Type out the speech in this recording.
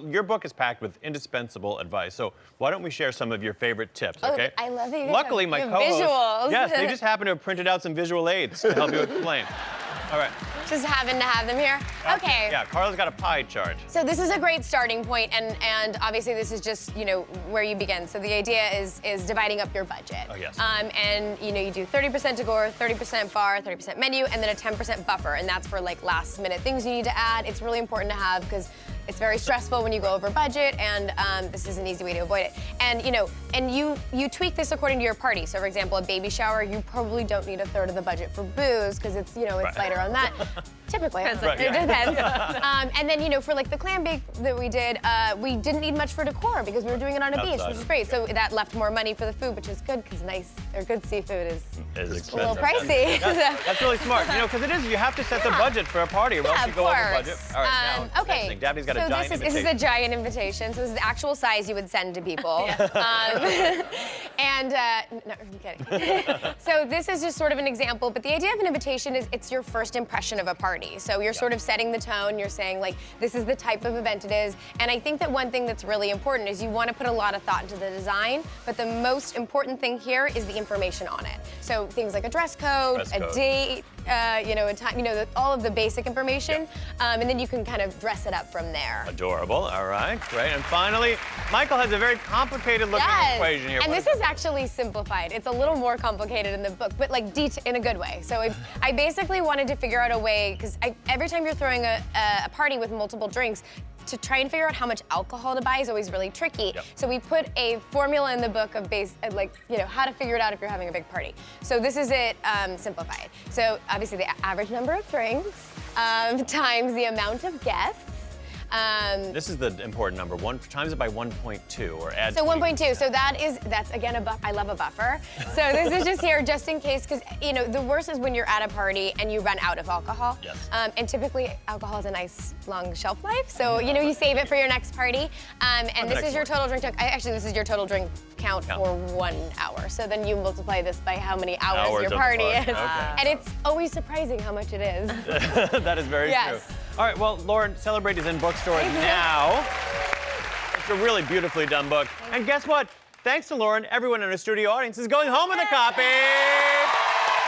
Your book is packed with indispensable advice, so why don't we share some of your favorite tips, okay? I love that you Luckily, my co-host... visuals. Yes, they just happen to have printed out some visual aids to help you explain. All right. Just happen to have them here. Okay. Yeah, Carla's got a pie chart. So this is a great starting point, and obviously this is just, where you begin. So the idea is dividing up your budget. Oh, yes. And, you do 30% decor, 30% bar, 30% menu, and then a 10% buffer, and that's for, like, last-minute things you need to add. It's really important to have, because it's very stressful when you go over budget, and this is an easy way to avoid it. And, and you tweak this according to your party. So, for example, a baby shower, you probably don't need a third of the budget for booze, because it's, it's lighter on that. Typically. Right, it depends. And then, for like the clam bake that we didn't need much for decor because we were doing it on a beach, which is great. So that left more money for the food, which is good because good seafood is expensive. a little pricey. That's really smart, because it is, you have to set the budget for a party, or else you go over budget. All right, now, okay. Dabney's got a giant invitation. This is a giant invitation. So this is the actual size you would send to people. And, no, I'm kidding. So this is just sort of an example, but the idea of an invitation is it's your first impression of a party. So you're sort of setting the tone, you're saying, like, this is the type of event it is. And I think that one thing that's really important is you want to put a lot of thought into the design, but the most important thing here is the information on it. So things like a dress code, a date, a time, all of the basic information, and then you can kind of dress it up from there. Adorable. All right, great. And finally, Michael has a very complicated looking equation here. And this is actually simplified. It's a little more complicated in the book, but like in a good way. So I basically wanted to figure out a way, because every time you're throwing a party with multiple drinks, to try and figure out how much alcohol to buy is always really tricky. So we put a formula in the book of how to figure it out if you're having a big party. So this is it simplified. So obviously the average number of drinks times the amount of guests. This is the important number. Times it by 1.2 or add. So 1.2. So that's again I love a buffer. So this is just here just in case, because the worst is when you're at a party and you run out of alcohol. Yes. And typically alcohol has a nice long shelf life. So you save it for your next party. And this is your total drink. Actually, this is your total drink count for 1 hour. So then you multiply this by how many hours your party is. Okay. And it's always surprising how much it is. That is very true. All right, well, Lauren, Celebrate is in bookstores now. It's a really beautifully done book. And guess what? Thanks to Lauren, everyone in our studio audience is going home with a copy.